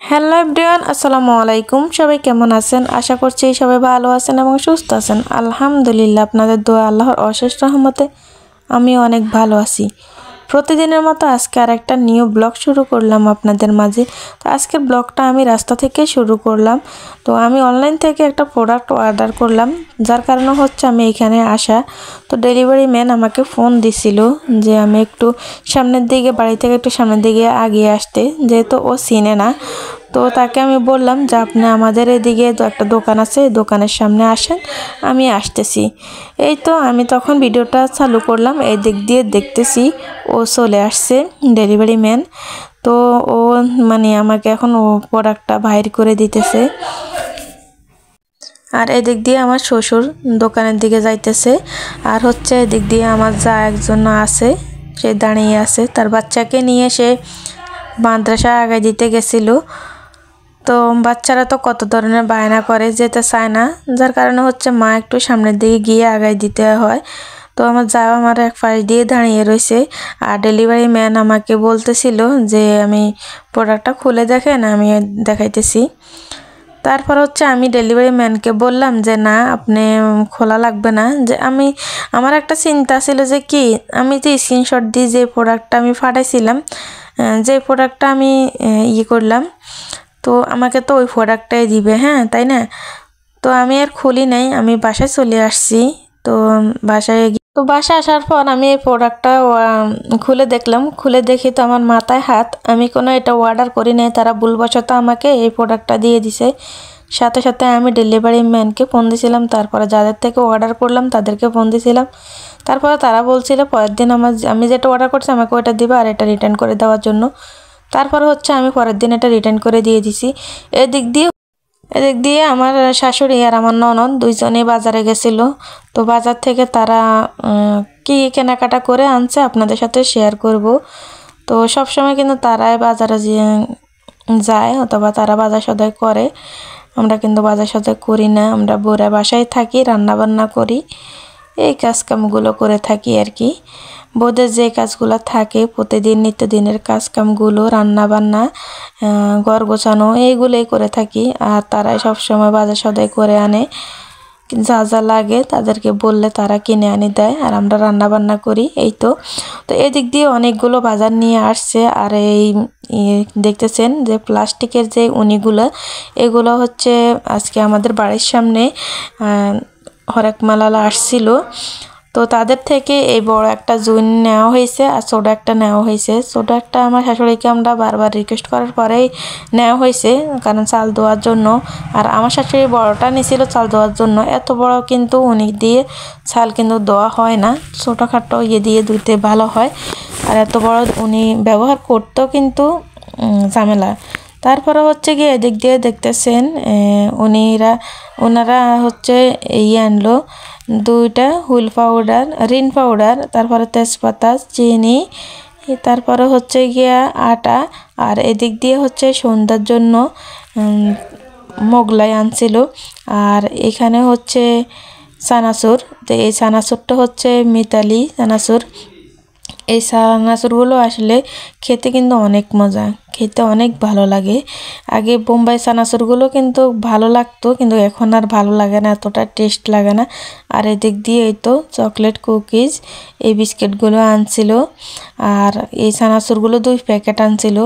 Hello everyone, আসসালামু আলাইকুম। সবাই কেমন আছেন? আশা করছি সবাই ভালো আছেন এবং সুস্থ আছেন। আলহামদুলিল্লাহ, আপনাদের দোয়া আল্লাহর অশেষ রহমতে আমি অনেক ভালো আছি। প্রতিদিনের মতো আজকে আরেকটা নিউ ব্লগ শুরু করলাম আপনাদের মাঝে। তো আজকের ব্লগটা আমি রাস্তা থেকে শুরু করলাম। তো আমি অনলাইন থেকে একটা প্রোডাক্ট অর্ডার করলাম, যার কারণে হচ্ছে আমি এখানে আসা। তো ডেলিভারি ম্যান আমাকে ফোন দিছিল যে আমি একটু সামনের দিকে, বাড়ি থেকে একটু সামনের দিকে আগিয়ে আসতে, যেহেতু ও চিনে না। তো তাকে আমি বললাম যে আপনি আমাদের এদিকে তো একটা দোকান আছে, দোকানের সামনে আসেন, আমি আসতেছি। এই তো আমি তখন ভিডিওটা চালু করলাম, এই দিক দিয়ে দেখতেছি ও চলে আসছে ডেলিভারি ম্যান। তো ও আমাকে এখন ও প্রোডাক্টটা বাইর করে দিতেছে। আর এদিক দিয়ে আমার শ্বশুর দোকানের দিকে যাইতেছে। আর হচ্ছে এদিক দিয়ে আমার যা একজন আছে, সে দাঁড়িয়ে আছে, তার বাচ্চাকে নিয়ে সে মাদ্রাসা আগায় দিতে গেছিল। তো বাচ্চারা তো কত ধরনের বায়না করে, যেতে চায় না, যার কারণে হচ্ছে মা একটু সামনের দিকে গিয়ে আগায় দিতে হয়। তো আমার যাওয়া আমার এক পাশ দিয়ে দাঁড়িয়ে রয়েছে। আর ডেলিভারি ম্যান আমাকে বলতেছিল যে আমি প্রোডাক্টটা খুলে দেখেন, আমি দেখাইতেছি। তারপর হচ্ছে আমি ডেলিভারি ম্যানকে বললাম যে না, আপনি খোলা লাগবে না। যে আমার একটা চিন্তা ছিল যে কি, আমি যে স্ক্রিনশট দিয়ে যে প্রোডাক্টটা আমি পাঠাইছিলাম, যে প্রোডাক্টটা আমি করলাম, তো আমাকে তো ওই প্রোডাক্টটাই দিবে, হ্যাঁ তাই না? তো আমি আর খুলি নাই, আমি বাসায় চলে আসছি। তো বাসায় আসার পর আমি এই প্রোডাক্টটা খুলে দেখলাম। খুলে দেখি তো আমার মাথায় হাত, আমি কোনো এটা অর্ডার করি নাই, তারা ভুলবশত আমাকে এই প্রোডাক্টটা দিয়ে দিছে। সাথে সাথে আমি ডেলিভারি ম্যানকে ফোন দিয়েছিলাম, তারপরে যাদের থেকে অর্ডার করলাম তাদেরকে ফোন দিয়েছিলাম। তারপরে তারা বলছিল পরের দিন আমি যেটা অর্ডার করছি আমাকে ওটা দিবে আর এটা রিটার্ন করে দেওয়ার জন্য। তারপরে হচ্ছে আমি পরের দিন এটা রিটার্ন করে দিয়ে দিছি। এদিক দিয়ে আমার শাশুড়ি আর আমার ননদ দুইজনেই বাজারে গেছিল। তো বাজার থেকে তারা কি কেনাকাটা করে আনছে আপনাদের সাথে শেয়ার করব। তো সবসময় কিন্তু তারাই বাজারে যায়, অথবা তারা বাজার সদাই করে। আমরা কিন্তু বাজার সদাই করি না, আমরা বোরা বাসায় থাকি, রান্না বান্না করি, এই কাজকামগুলো করে থাকি আর কি। বোধের যে কাজগুলো থাকে প্রতিদিন নিত্যদিনের কাজকামগুলো, রান্না বান্না, ঘর গোছানো, এইগুলোই করে থাকি। আর তারাই সবসময় বাজার সদাই করে আনে, যা যা লাগে তাদেরকে বললে তারা কিনে আনি দেয়, আর আমরা রান্না বান্না করি। এই তো এদিক দিয়ে অনেকগুলো বাজার নিয়ে আসছে। আর এই দেখতেছেন যে প্লাস্টিকের যে উনিগুলো, এগুলো হচ্ছে আজকে আমাদের বাড়ির সামনে হরেক মালালা আসছিল। তো তাদের থেকে এই বড় একটা জুন নেওয়া হয়েছে আর ছোটো একটা নেওয়া হয়েছে। ছোটো একটা আমার শাশুড়িকে আমরা বারবার রিকোয়েস্ট করার পরেই নেওয়া হয়েছে, কারণ চাল দেওয়ার জন্য। আর আমার শাশুড়ি বড়টা নিয়েছিল চাল দেওয়ার জন্য। এত বড় কিন্তু উনি দিয়ে চাল কিন্তু দেওয়া হয় না, ছোটোখাটো দিয়ে ধুইতে ভালো হয়। আর এত বড় উনি ব্যবহার করতেও কিন্তু ঝামেলা। তারপরে হচ্ছে গিয়ে এদিক দিয়ে দেখতেছেন ওনারা হচ্ছে আনলো দুইটা হুইল পাউডার, রিন পাউডার, তারপরে তেজপাতা, চিনি, তারপরে হচ্ছে গিয়া আটা। আর এদিক দিয়ে হচ্ছে সন্ধ্যার জন্য মোগলাই আনছিল। আর এখানে হচ্ছে চানাচুর। তো এই চানাচুরটা হচ্ছে মিতালি চানাচুর। এই চানাচুরগুলো আসলে খেতে কিন্তু অনেক মজা, খেতে অনেক ভালো লাগে। আগে বোম্বাই চানাচুরগুলো কিন্তু ভালো লাগতো, কিন্তু এখন আর ভালো লাগে না, এতটা টেস্ট লাগে না। আর এদিক দিয়ে এই তো চকলেট কুকিজ, এই বিস্কিটগুলো আনছিল। আর এই চানাচুরগুলো 2 প্যাকেট আনছিল।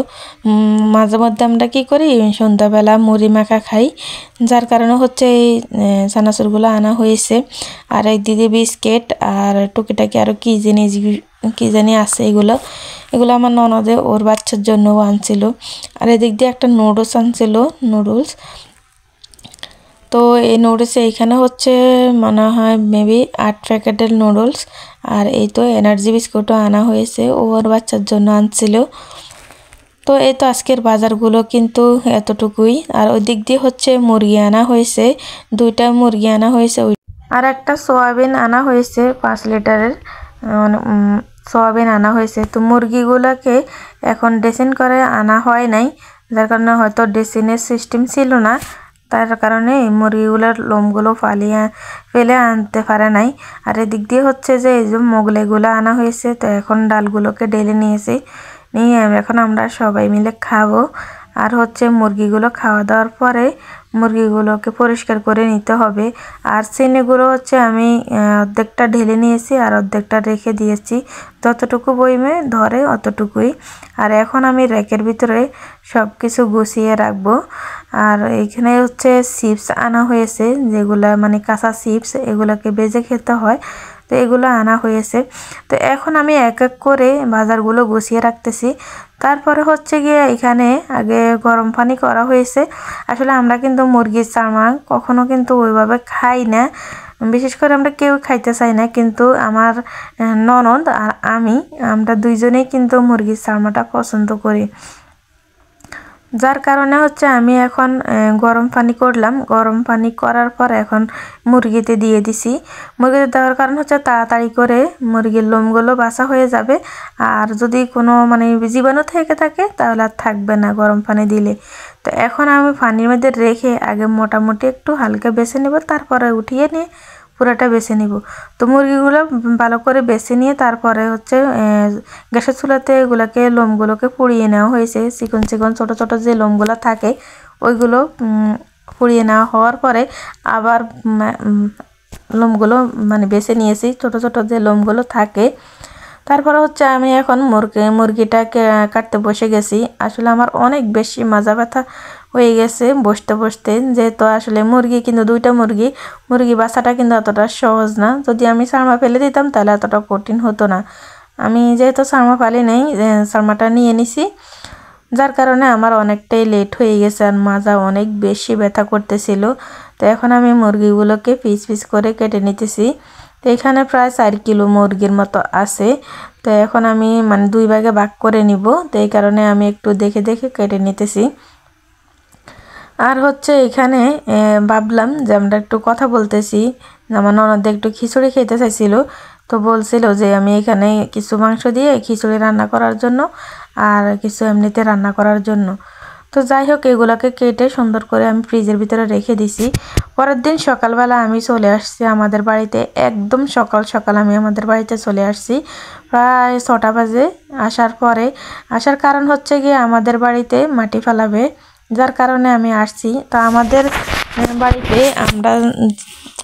মাঝে মধ্যে আমরা কী করি, সন্ধ্যাবেলা মুড়ি মাখা খাই, যার কারণে হচ্ছে এই চানাচুরগুলো আনা হয়েছে। আর এই দিদি বিস্কিট আর টুকিটাকি আরও কি জানি আছে, এগুলো আমার ননদে ওর বাচ্চার জন্যও আনছিল। আর এদিক দিয়ে একটা নুডলস আনছিল, নুডলস। তো এই নুডলস এইখানে হচ্ছে মনে হয় মেবি 8 প্যাকেটের নুডলস। আর এই তো এনার্জি বিস্কুটও আনা হয়েছে, ওর বাচ্চার জন্য আনছিল। তো এই তো আজকের বাজারগুলো কিন্তু এতটুকুই। আর ওই দিক দিয়ে হচ্ছে মুরগি আনা হয়েছে, 2টা মুরগি আনা হয়েছে, আর একটা সোয়াবিন আনা হয়েছে 5 লিটারের সোয়াবিন আনা হয়েছে। তো মুরগিগুলোকে এখন ড্রেসিং করে আনা হয় নাই, যার কারণে হয়তো ড্রেসিংয়ের সিস্টেম ছিল না, তার কারণে মুরগিগুলোর লোমগুলো ফেলে আনতে পারে নাই। আর এদিক দিয়ে হচ্ছে যে এই যে মোগলাইগুলো আনা হয়েছে। তো এখন ডালগুলোকে ঢেলে নিয়ে এখন আমরা সবাই মিলে খাবো। আর হচ্ছে মুরগিগুলো খাওয়া দাওয়ার পরে মুরগিগুলোকে পরিষ্কার করে নিতে হবে। আর চিনিগুলো হচ্ছে আমি অর্ধেকটা ঢেলে নিয়েছি আর অর্ধেকটা রেখে দিয়েছি, যতটুকু বইমে ধরে অতটুকুই। আর এখন আমি র্যাকের ভিতরে সব কিছু গুছিয়ে রাখবো। আর এইখানে হচ্ছে চিপস আনা হয়েছে, যেগুলা মানে কাঁচা চিপস, এগুলোকে বেজে খেতে হয়, তো এগুলো আনা হয়েছে। তো এখন আমি এক এক করে বাজারগুলো গুছিয়ে রাখতেছি। তারপরে হচ্ছে গিয়ে এখানে আগে গরম পানি করা হয়েছে। আসলে আমরা কিন্তু মুরগির চামড়া কখনো কিন্তু ওইভাবে খাই না, বিশেষ করে আমরা কেউ খাইতে চাই না, কিন্তু আমার ননদ আর আমরা দুইজনেই কিন্তু মুরগির চামড়াটা পছন্দ করি। যার কারণে হচ্ছে আমি এখন গরম পানি করলাম। গরম পানি করার পর এখন মুরগিতে দিয়ে দিছি। মুরগিতে দেওয়ার কারণ হচ্ছে তাড়াতাড়ি করে মুরগির লোমগুলো বাছা হয়ে যাবে, আর যদি কোনো মানে জীবাণু থেকে থাকে তাহলে আর থাকবে না গরম পানি দিলে। তো এখন আমি পানির মধ্যে রেখে আগে মোটামুটি একটু হালকা বেছে নেব, তারপরে উঠিয়ে নিয়ে পুরাটা বেছে নিব। তো মুরগিগুলো ভালো করে বেছে নিয়ে তারপরে হচ্ছে গ্যাসের চুলাতে এগুলোকে লোমগুলোকে পুড়িয়ে নেওয়া হয়েছে। চিকন চিকন ছোট ছোট যে লোমগুলো থাকে ওইগুলো পুড়িয়ে নেওয়া হওয়ার পরে আবার লোমগুলো মানে বেছে নিয়েছি, ছোট ছোট যে লোমগুলো থাকে। তারপরে হচ্ছে আমি এখন মুরগিটাকে কাটতে বসে গেছি। আসলে আমার অনেক বেশি মাজা ব্যথা হয়ে গেছে বসতে বসতে, যেহেতু আসলে মুরগি কিন্তু দুইটা মুরগি বাছাটা কিন্তু এতটা সহজ না। যদি আমি সারমা ফেলে দিতাম তাহলে এতটা কঠিন হতো না। আমি যেহেতু সারমা ফালি নেই, সারমাটা নিয়ে নিছি, যার কারণে আমার অনেকটাই লেট হয়ে গেছে আর মাজা অনেক বেশি ব্যথা করতেছিল। তো এখন আমি মুরগিগুলোকে পিস পিস করে কেটে নিতেছি। তো এখানে প্রায় 4 কিলো মুরগির মতো আছে। তো এখন আমি মানে 2 ভাগে ভাগ করে নিব, তো এই কারণে আমি একটু দেখে দেখে কেটে নিতেছি। আর হচ্ছে এখানে ভাবলাম যে আমরা একটু কথা বলতেছি। আমার ননদ একটু খিচুড়ি খেতে চাইছিল, তো বলছিল যে আমি এখানে কিছু মাংস দিয়ে খিচুড়ি রান্না করার জন্য আর কিছু এমনিতে রান্না করার জন্য। তো যাই হোক, এগুলোকে কেটে সুন্দর করে আমি ফ্রিজের ভিতরে রেখে দিছি। পরের দিন সকালবেলা আমি চলে আসছি আমাদের বাড়িতে, একদম সকাল সকাল আমি আমাদের বাড়িতে চলে আসছি প্রায় 6টা বাজে। আসার কারণ হচ্ছে গিয়ে আমাদের বাড়িতে মাটি ফেলাবে, যার কারণে আমি আসছি। তো আমাদের বাড়িতে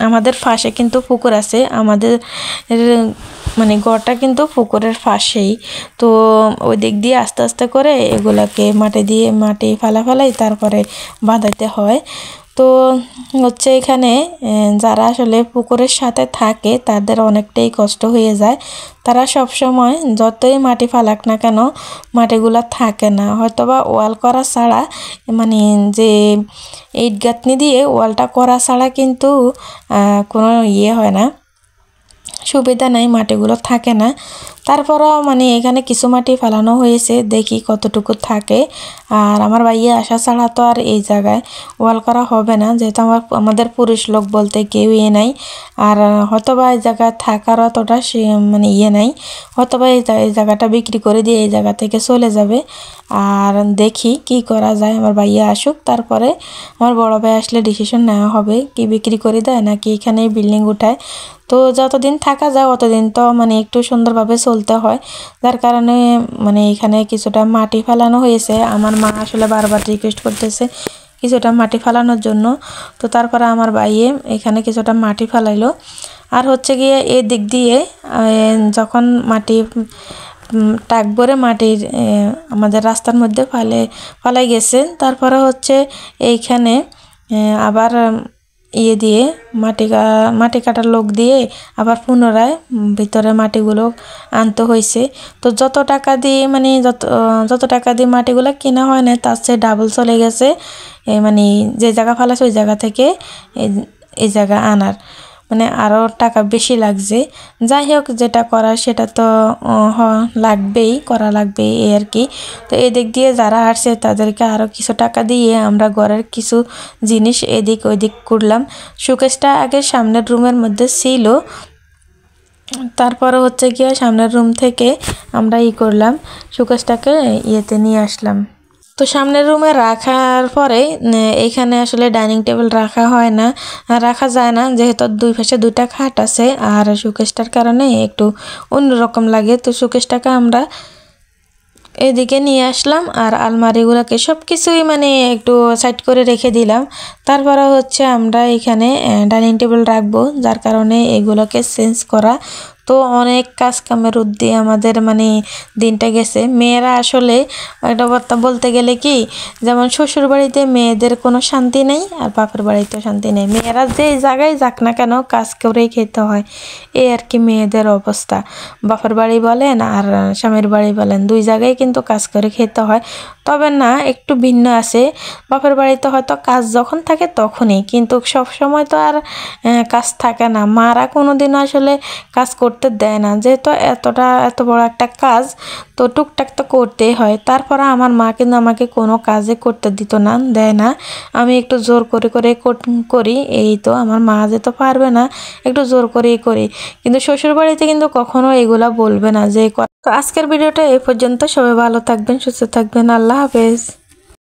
আমাদের পাশে কিন্তু পুকুর আছে, আমাদের মানে ঘরটা কিন্তু পুকুরের পাশেই। তো ওই দিক দিয়ে আস্তে আস্তে করে এগুলাকে মাটি ফালাই তারপরে বাঁধাইতে হয়। তো হচ্ছে এখানে যারা আসলে পুকুরের সাথে থাকে তাদের অনেকটাই কষ্ট হয়ে যায়। তারা সব সময় যতই মাটি ফালাক না কেন মাটিগুলা থাকে না, হয়তোবা ওয়াল করা ছাড়া, মানে যে ইট গাঁথনি দিয়ে ওয়ালটা করা ছাড়া কিন্তু কোনো হয় না, সুবিধা নাই, মাটিগুলো থাকে না। তারপরও মানে এখানে কিছু মাটি ফেলানো হয়েছে, দেখি কতটুকু থাকে। আর আমার ভাইয়া আসা ছাড়া তো আর এই জায়গায় ওয়াল করা হবে না, যেহেতু আমাদের পুরুষ লোক বলতে কেউই নাই। আর হয়তোবা এই জায়গায় থাকার অতটা মানে নাই, হয়তোবা এই জায়গাটা বিক্রি করে দিয়ে এই জায়গা থেকে চলে যাবে। আর দেখি কি করা যায়, আমার ভাইয়া আসুক, তারপরে আমার বড় ভাই আসলে ডিসিশন নেওয়া হবে কি বিক্রি করে দেয় নাকি এখানে বিল্ডিং উঠায়। তো যতদিন থাকা যায় অতদিন তো মানে একটু সুন্দরভাবে চলতে হয়, যার কারণে মানে এখানে কিছুটা মাটি ফেলানো হয়েছে। আমার মা আসলে বারবার রিকোয়েস্ট করতেছে কিছুটা মাটি ফেলানোর জন্য। তো তারপরে আমার ভাইয়ে এখানে কিছুটা মাটি ফেলাইলো। আর হচ্ছে গিয়ে এই দিক দিয়ে যখন মাটি টাক ভরে মাটির আমাদের রাস্তার মধ্যে ফালাই গেছে, তারপরে হচ্ছে এইখানে আবার দিয়ে মাটি কাটার লোক দিয়ে আবার পুনরায় ভিতরে মাটিগুলো আনতে হয়েছে। তো যত টাকা দিয়ে মানে যত টাকা দিয়ে মাটিগুলো কেনা হয় না তার চেয়ে ডাবল চলে গেছে মানে যে জায়গা ফালাছে ওই জায়গা থেকে এই জায়গা আনার, মানে আরও টাকা বেশি লাগছে। যাই হোক, যেটা করার সেটা তো করা লাগবেই এই আর কি। তো এদিক দিয়ে যারা আসছে তাদেরকে আরও কিছু টাকা দিয়ে আমরা ঘরের কিছু জিনিস এদিক ওইদিক করলাম। শোকেসটা আগে সামনের রুমের মধ্যে ছিল, তারপরে হচ্ছে গিয়ে সামনের রুম থেকে আমরা করলাম, শোকেসটাকে ইয়েতে নিয়ে আসলাম। তো সামনের রুমে রাখার পরে এইখানে আসলে ডাইনিং টেবিল রাখা যায় না, যেহেতু দুই পাশে 2টা খাট আছে আর শোকেসটার কারণে একটু অন্যরকম লাগে। তো শোকেসটাকে আমরা এদিকে নিয়ে আসলাম আর আলমারিগুলোকে সব কিছুই মানে একটু সাইড করে রেখে দিলাম। তারপরে হচ্ছে আমরা এখানে ডাইনিং টেবিল রাখবো, যার কারণে এগুলোকে চেঞ্জ করা। তো অনেক কাজ কামের উদ্যে আমাদের মানে দিনটা গেছে। মেয়েরা আসলে একটা কথা বলতে গেলে কি, যেমন শ্বশুর বাড়িতে মেয়েদের কোনো শান্তি নেই আর বাপের বাড়িতেও শান্তি নেই। মেয়েরা যে জায়গায় যাক না কেন কাজ করেই খেতে হয়, এই আর কি মেয়েদের অবস্থা। বাপের বাড়ি বলেন আর স্বামীর বাড়ি বলেন, দুই জায়গায় কিন্তু কাজ করে খেতে হয়। তবে না, একটু ভিন্ন আছে। বাপের বাড়িতে হয়তো কাজ যখন থাকে তখনই, কিন্তু সব সময় তো আর কাজ থাকে না। মারা কোনোদিনও আসলে কাজ করতে দেয় না, যেহেতু এত বড় একটা কাজ, তো টুকটাক তো করতেই হয়। তারপরে আমার মা কিন্তু আমাকে কোনো কাজে করতে দিত না, দেয় না। আমি একটু জোর করে করে করি, এই তো। আমার মা যেতে পারবে না, একটু জোর করেই করি। কিন্তু শ্বশুর বাড়িতে কিন্তু কখনো এগুলা বলবে না যে। তো আজকের ভিডিওটা এই পর্যন্ত। সবাই ভালো থাকবেন, সুস্থ থাকবেন। আল্লাহ হাফেজ।